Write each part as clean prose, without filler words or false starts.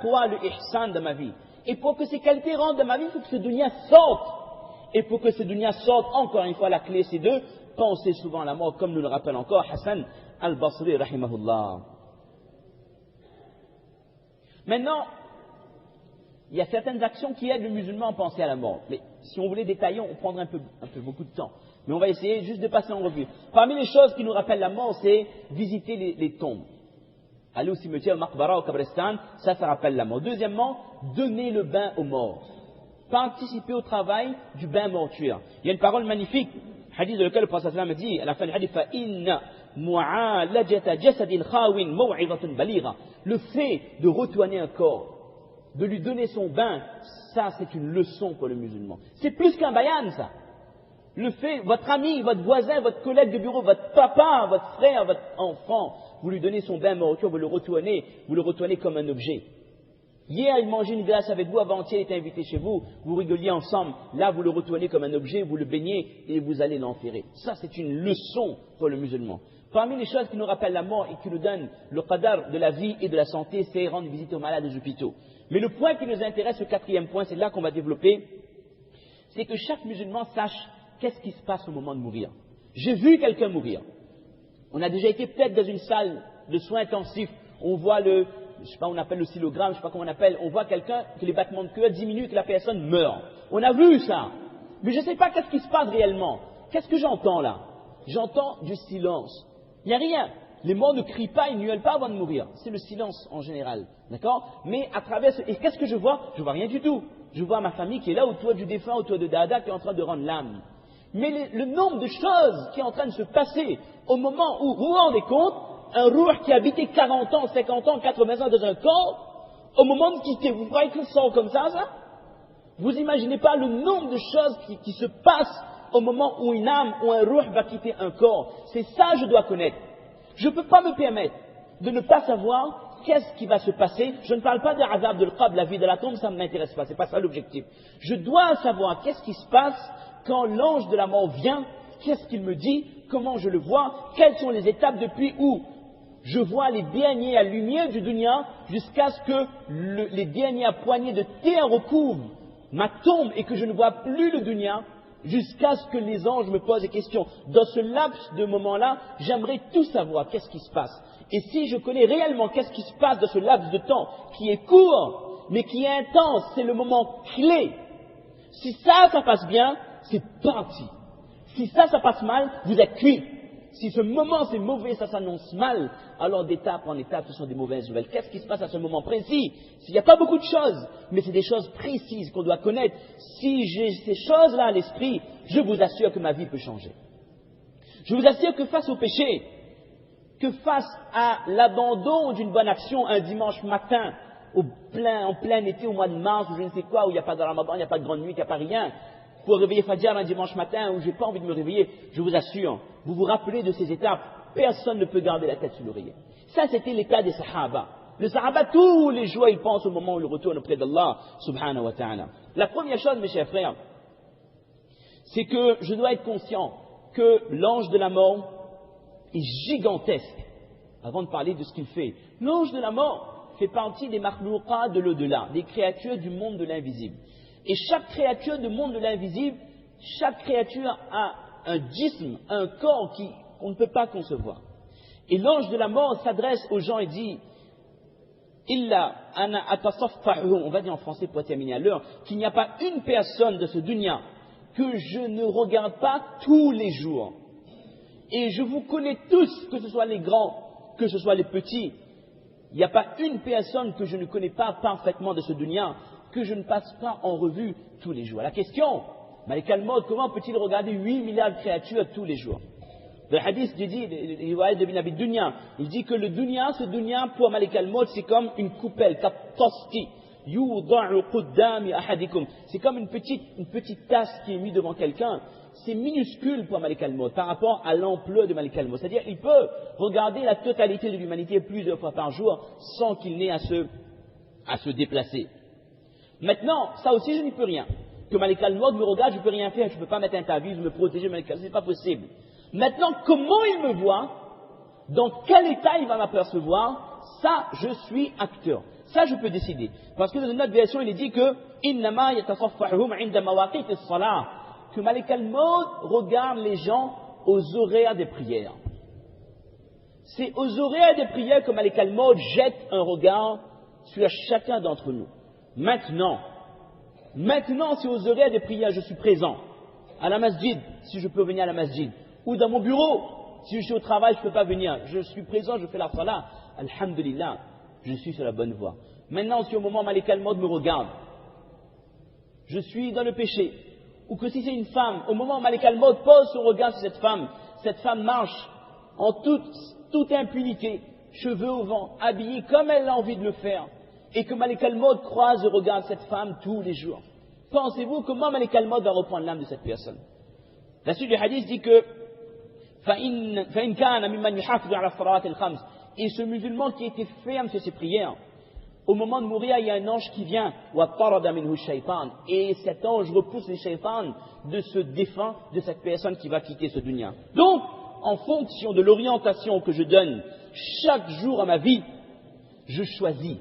quoi le ihsan dans ma vie. Et pour que ces qualités rentrent dans ma vie, il faut que ce dunya sorte. Et pour que ce dunya sorte, encore une fois, la clé c'est de penser souvent à la mort, comme nous le rappelle encore Hassan al-Basri, rahimahullah. Maintenant, il y a certaines actions qui aident le musulman à penser à la mort. Mais si on voulait détailler, on prendrait un peu beaucoup de temps. Mais on va essayer juste de passer en revue. Parmi les choses qui nous rappellent la mort, c'est visiter les tombes. Aller au cimetière, au Maqbara, au Kabristan, ça rappelle la mort. Deuxièmement, donner le bain aux morts. Participer au travail du bain mortuaire. Il y a une parole magnifique, hadith de lequel le prophète sallallahu alayhi wa sallam dit, à la fin du hadith, فَإِنَّ مُعَالَجَةَ جَسَدٍ خَاوٍ مَوْعِظَةٌ بَلِيغَةٌ. Le fait de retourner un corps, de lui donner son bain, ça c'est une leçon pour le musulman. C'est plus qu'un bayan, ça. Le fait, votre ami, votre voisin, votre collègue de bureau, votre papa, votre frère, votre enfant, vous lui donnez son bain mortuaire, vous le retournez comme un objet. Hier, il mangeait une glace avec vous, avant-hier, il était invité chez vous, vous rigoliez ensemble. Là, vous le retournez comme un objet, vous le baignez et vous allez l'enterrer. Ça, c'est une leçon pour le musulman. Parmi les choses qui nous rappellent la mort et qui nous donnent le qadar de la vie et de la santé, c'est rendre visite aux malades des hôpitaux. Mais le point qui nous intéresse, le quatrième point, c'est là qu'on va développer, c'est que chaque musulman sache qu'est-ce qui se passe au moment de mourir. J'ai vu quelqu'un mourir. On a déjà été peut-être dans une salle de soins intensifs, on voit je sais pas, on appelle le oscillogramme, je sais pas comment on appelle, on voit quelqu'un que les battements de cœur diminuent, que la personne meurt. On a vu ça. Mais je ne sais pas qu'est-ce qui se passe réellement. Qu'est-ce que j'entends là? J'entends du silence. Il n'y a rien. Les morts ne crient pas, ils ne gueulent pas avant de mourir. C'est le silence en général. D'accord? Mais à travers et qu'est-ce que je vois? Je vois rien du tout. Je vois ma famille qui est là autour du défunt, autour de Dada, qui est en train de rendre l'âme. Mais le nombre de choses qui est en train de se passer au moment où vous vous rendez compte, un rouh qui habitait 40 ans, 50 ans, 80 ans dans un corps, au moment de quitter, vous croyez qu'il sort comme ça? Vous imaginez pas le nombre de choses qui se passent au moment où une âme ou un rouh va quitter un corps. C'est ça que je dois connaître. Je ne peux pas me permettre de ne pas savoir qu'est-ce qui va se passer. Je ne parle pas de l'azab de l'qab, la vie de la tombe, ça ne m'intéresse pas, c'est pas ça l'objectif. Je dois savoir qu'est-ce qui se passe quand l'ange de la mort vient, qu'est-ce qu'il me dit, comment je le vois, quelles sont les étapes depuis où je vois les dernières lumières du dunya jusqu'à ce que les dernières poignées de terre recouvrent ma tombe et que je ne vois plus le dunya jusqu'à ce que les anges me posent des questions. Dans ce laps de moment-là, j'aimerais tout savoir, qu'est-ce qui se passe. Et si je connais réellement qu'est-ce qui se passe dans ce laps de temps qui est court, mais qui est intense, c'est le moment clé. Si ça passe bien, c'est parti. Si ça passe mal, vous êtes cuit. Si ce moment c'est mauvais, ça s'annonce mal, alors d'étape en étape, ce sont des mauvaises nouvelles. Qu'est-ce qui se passe à ce moment précis? S'il n'y a pas beaucoup de choses, mais c'est des choses précises qu'on doit connaître. Si j'ai ces choses-là à l'esprit, je vous assure que ma vie peut changer. Je vous assure que face au péché, que face à l'abandon d'une bonne action un dimanche matin, en plein été, au mois de mars, ou je ne sais quoi, où il n'y a pas de Ramadan, il n'y a pas de grande nuit, il n'y a pas rien, pour réveiller Fajr un dimanche matin où je n'ai pas envie de me réveiller, je vous assure, vous vous rappelez de ces étapes, personne ne peut garder la tête sur l'oreiller. Ça, c'était l'état des Sahaba. Le Sahaba, tous les jours, il pense au moment où il retourne auprès d'Allah, subhanahu wa ta'ala. La première chose, mes chers frères, c'est que je dois être conscient que l'ange de la mort est gigantesque. Avant de parler de ce qu'il fait, l'ange de la mort fait partie des makhlouqas de l'au-delà, des créatures du monde de l'invisible. Et chaque créature du monde de l'invisible, chaque créature a un djism, un corps qu'on ne peut pas concevoir. Et l'ange de la mort s'adresse aux gens et dit Illa ana atasaffahu, on va dire en français pour terminer à l'heure, qu'il n'y a pas une personne de ce dunya que je ne regarde pas tous les jours. Et je vous connais tous, que ce soit les grands, que ce soit les petits. Il n'y a pas une personne que je ne connais pas parfaitement de ce dunya, que je ne passe pas en revue tous les jours. La question, Malik al-Maut, comment peut-il regarder 8 milliards de créatures tous les jours? Le hadith dit, de Ibn Abi Dunya, il dit que le dunya, ce dunya pour Malik al-Maut, c'est comme une coupelle, kaptosti, yuda'u quddami ahadikum. C'est comme une petite tasse qui est mise devant quelqu'un. C'est minuscule pour Malik al-Maut par rapport à l'ampleur de Malik al-Maut. C'est-à-dire, il peut regarder la totalité de l'humanité plusieurs fois par jour sans qu'il n'ait à se déplacer. Maintenant, ça aussi, je n'y peux rien. Que Malik al-Maut me regarde, je ne peux rien faire, je ne peux pas mettre un taviz, me protéger, Malik al-Maut, ce n'est pas possible. Maintenant, comment il me voit, dans quel état il va m'apercevoir, ça, je suis acteur. Ça, je peux décider. Parce que dans une autre version, il est dit que إِنَّمَا يَتَصَفَّحُهُمْ عِنْدَ مَوَاقِيتِ الصَّلَاةِ que Malik al-Maut regarde les gens aux horaires des prières. C'est aux horaires des prières que Malik al-Maut jette un regard sur chacun d'entre nous. Maintenant, c'est aux horaires des prières, je suis présent. À la masjid, si je peux venir à la masjid. Ou dans mon bureau, si je suis au travail, je ne peux pas venir. Je suis présent, je fais la salat. Alhamdulillah, je suis sur la bonne voie. Maintenant, si au moment où Malik al-Maut me regarde, je suis dans le péché, ou que si c'est une femme, au moment où Malik al-Maut pose son regard sur cette femme marche en toute impunité, cheveux au vent, habillée comme elle a envie de le faire, et que Malik al-Maut croise et regarde cette femme tous les jours. Pensez-vous comment Malik al-Maut va reprendre l'âme de cette personne? La suite du hadith dit que فَإِنْ كَانَ مِمَّنْ يُحَافِظُ عَلَى الصَّلَوَاتِ الْخَمْسِ et ce musulman qui était ferme sur ses prières, au moment de mourir, il y a un ange qui vient, وَطَّرَدَ مِنْهُ الشَّيْطَانِ et cet ange repousse les shaytans de ce défunt, de cette personne qui va quitter ce dunya. Donc, en fonction de l'orientation que je donne chaque jour à ma vie, je choisis.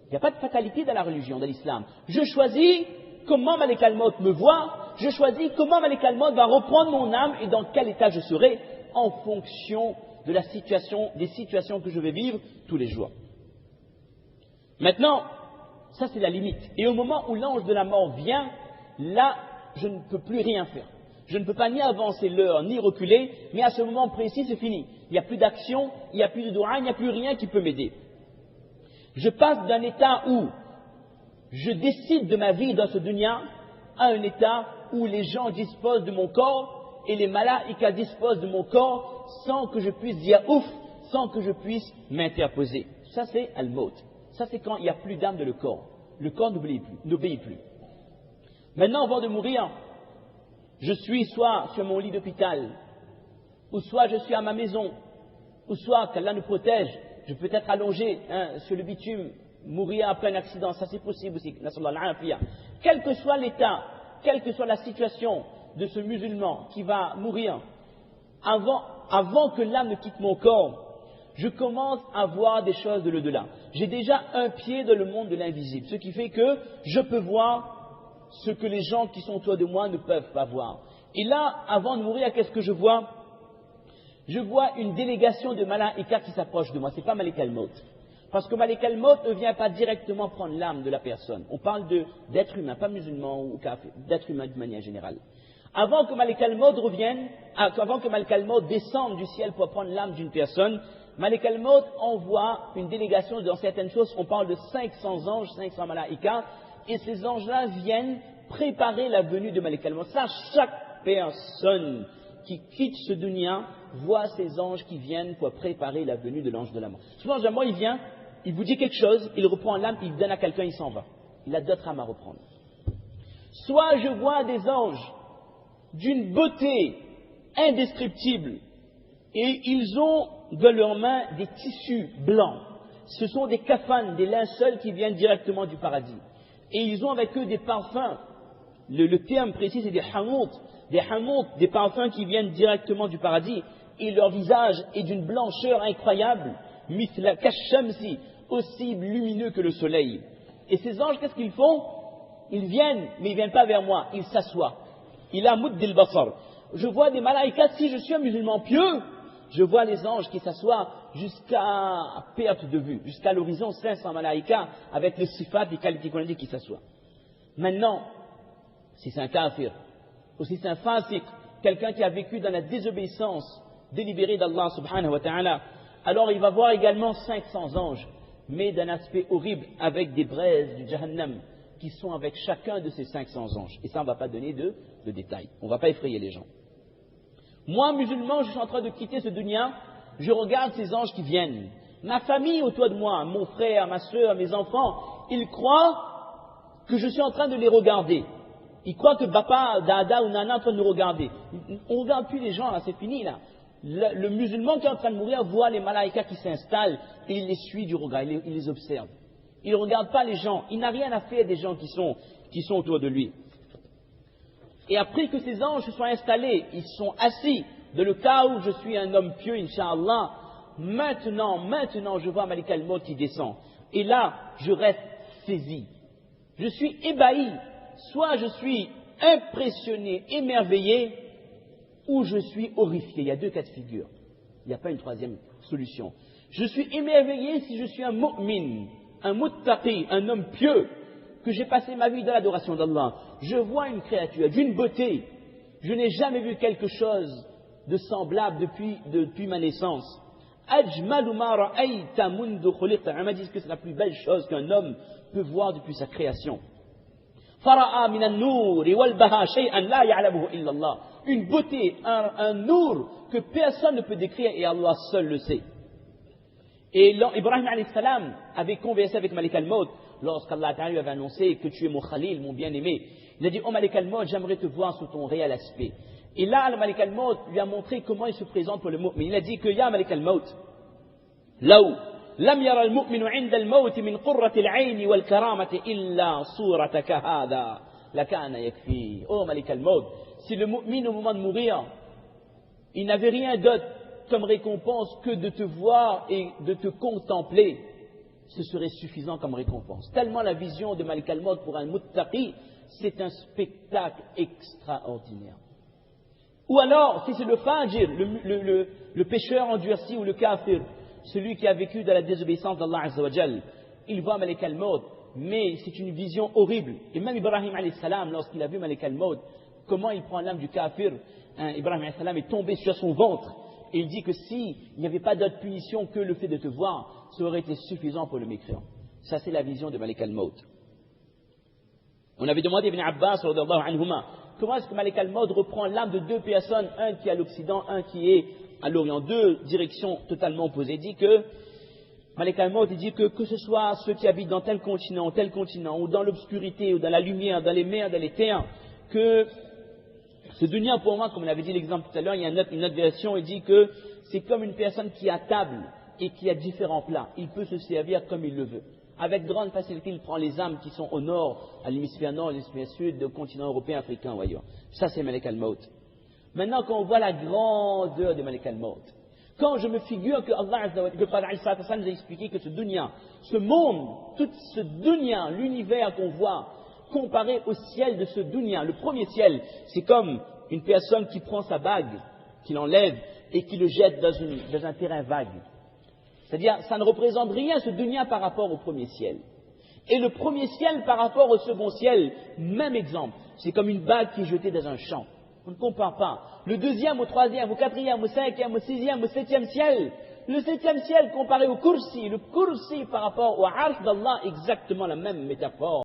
Il n'y a pas de fatalité dans la religion, dans l'islam. Je choisis comment Malik al-Maut me voit, je choisis comment Malik al-Maut va reprendre mon âme et dans quel état je serai en fonction de la situation, des situations que je vais vivre tous les jours. Maintenant, ça c'est la limite. Et au moment où l'ange de la mort vient, là, je ne peux plus rien faire. Je ne peux pas ni avancer l'heure, ni reculer, mais à ce moment précis, c'est fini. Il n'y a plus d'action, il n'y a plus de doua, il n'y a plus rien qui peut m'aider. Je passe d'un état où je décide de ma vie dans ce dunya à un état où les gens disposent de mon corps et les malaïkas disposent de mon corps sans que je puisse dire ouf, sans que je puisse m'interposer. Ça c'est al-maut. Ça c'est quand il n'y a plus d'âme dans le corps. Le corps n'obéit plus. Maintenant, avant de mourir, je suis soit sur mon lit d'hôpital, ou soit je suis à ma maison, ou soit, qu'Allah nous protège, je peux être allongé sur le bitume, mourir après un accident, ça c'est possible aussi. Quel que soit l'état, quelle que soit la situation de ce musulman qui va mourir, avant que l'âme ne quitte mon corps, je commence à voir des choses de l'au-delà. J'ai déjà un pied dans le monde de l'invisible, ce qui fait que je peux voir ce que les gens qui sont autour de moi ne peuvent pas voir. Et là, avant de mourir, qu'est-ce que je vois? Je vois une délégation de malaïkas qui s'approche de moi. Ce n'est pas Malik al-Maut. Parce que Malik al-Maut ne vient pas directement prendre l'âme de la personne. On parle d'être humain, pas musulman ou kafir, d'être humain de manière générale. Avant que Malik al-Maut revienne, avant que Malik al-Maut descende du ciel pour prendre l'âme d'une personne, Malik al-Maut envoie une délégation dans certaines choses. On parle de 500 anges, 500 malaïkas, et ces anges-là viennent préparer la venue de Malik al-Maut. Ça, chaque personne qui quitte ce dunya voit ces anges qui viennent pour préparer la venue de l'ange de la mort. Souvent, l'ange de la mort, il vient, il vous dit quelque chose, il reprend l'âme, il donne à quelqu'un, il s'en va. Il a d'autres âmes à reprendre. Soit je vois des anges d'une beauté indescriptible et ils ont dans leurs mains des tissus blancs. Ce sont des kafanes, des linceuls qui viennent directement du paradis. Et ils ont avec eux des parfums. Le terme précis, c'est des hamout, des parfums qui viennent directement du paradis. Et leur visage est d'une blancheur incroyable, mithla kashamsi, aussi lumineux que le soleil. Et ces anges, qu'est-ce qu'ils font? Ils viennent, mais ils ne viennent pas vers moi, ils s'assoient. Il a moud dil basar. Je vois des malaïkas, si je suis un musulman pieux, je vois les anges qui s'assoient jusqu'à perte de vue, jusqu'à l'horizon, 500 malaïkas, avec les sifat, les qualités qu'on a dit qui s'assoient. Maintenant, si c'est un kafir, ou si c'est un fasik, quelqu'un qui a vécu dans la désobéissance délibérée d'Allah subhanahu wa ta'ala, alors il va voir également 500 anges, mais d'un aspect horrible, avec des braises du Jahannam, qui sont avec chacun de ces 500 anges. Et ça, on ne va pas donner de détails. On ne va pas effrayer les gens. Moi, musulman, je suis en train de quitter ce dunya, je regarde ces anges qui viennent. Ma famille autour de moi, mon frère, ma soeur, mes enfants, ils croient que je suis en train de les regarder. Ils croient que papa, dada ou nana est en train de nous regarder. On ne regarde plus les gens, là, c'est fini, là. Le musulman qui est en train de mourir voit les malaïkas qui s'installent et il les suit du regard, il les observe. Il ne regarde pas les gens, il n'a rien à faire des gens qui sont autour de lui. Et après que ces anges se soient installés, ils sont assis, dans le cas où je suis un homme pieux, Inch'Allah, maintenant, je vois Malik al-Maut qui descend. Et là, je reste saisi. Je suis ébahi. Soit je suis impressionné, émerveillé, ou je suis horrifié. Il y a deux cas de figure. Il n'y a pas une troisième solution. Je suis émerveillé si je suis un mu'min, un muttaqi, un homme pieux, que j'ai passé ma vie dans l'adoration d'Allah. Je vois une créature d'une beauté. Je n'ai jamais vu quelque chose de semblable depuis ma naissance. Ajmalu ma ra'ayta mundu khuliqta. On m'a dit que c'est la plus belle chose qu'un homme peut voir depuis sa création. Fara'a min an-nur wal baha shay'an la ya'lamuhu illa Allah. Une beauté, un nour que personne ne peut décrire et Allah seul le sait. Et Ibrahim alayhi salam avait conversé avec Malik al-Maut lorsqu'Allah lui avait annoncé que tu es mon Khalil, mon bien-aimé. Il a dit, oh Malik al-Maut, j'aimerais te voir sous ton réel aspect. Et là, le Malik al-Maut lui a montré comment il se présente pour le mu'min. Il a dit que, ya Malik al-Maut, law lam yara al-mu'minu 'inda al-maut min qurrati al-'ayn wal-karamati illa surataka hadha lakana yakfi. Oh Malik al-Maut, si le mu'min au moment de mourir, il n'avait rien d'autre comme récompense que de te voir et de te contempler, ce serait suffisant comme récompense. Tellement la vision de Malik al-Maut pour un muttaqi, c'est un spectacle extraordinaire. Ou alors, si c'est le fajir, le pécheur endurci ou le kafir, celui qui a vécu dans la désobéissance d'Allah Azza wa Jal, il voit Malik al-Maut, mais c'est une vision horrible. Et même Ibrahim alayhi salam, lorsqu'il a vu Malik al-Maut, comment il prend l'âme du kafir, Ibrahim alayhi salam est tombé sur son ventre. Et il dit que s'il n'y avait pas d'autre punition que le fait de te voir, ça aurait été suffisant pour le mécréant. Ça, c'est la vision de Malik al-Maut. On avait demandé à Ibn Abbas, anhuma, comment est-ce que Malik al-Maut reprend l'âme de deux personnes, un qui est à l'Occident, un qui est à l'Orient, deux directions totalement opposées. Il dit que, Malik al-Maut, il dit que ce soit ceux qui habitent dans tel continent, ou dans l'obscurité, ou dans la lumière, dans les mers, dans les terres, que ce dunya, pour moi, comme on avait dit l'exemple tout à l'heure, il y a une autre version, il dit que c'est comme une personne qui est à table et qui a différents plats. Il peut se servir comme il le veut. Avec grande facilité, il prend les âmes qui sont au nord, à l'hémisphère nord, à l'hémisphère sud, au continent européen, africain ou ailleurs. Ça, c'est Malik al-Maut. Maintenant, quand on voit la grandeur de Malik al-Maut, quand je me figure que Allah Azza wa Jalla, que Prophète nous a expliqué que ce dunya, ce monde, tout ce dunya, l'univers qu'on voit, comparé au ciel de ce dunya, le premier ciel, c'est comme une personne qui prend sa bague, qui l'enlève et qui le jette dans un terrain vague. C'est-à-dire, ça ne représente rien ce dunya par rapport au premier ciel. Et le premier ciel par rapport au second ciel, même exemple, c'est comme une bague qui est jetée dans un champ. On ne compare pas. Le deuxième, au troisième, au quatrième, au cinquième, au sixième, au septième ciel. Le septième ciel comparé au kursi, le kursi par rapport au arsh d'Allah, exactement la même métaphore.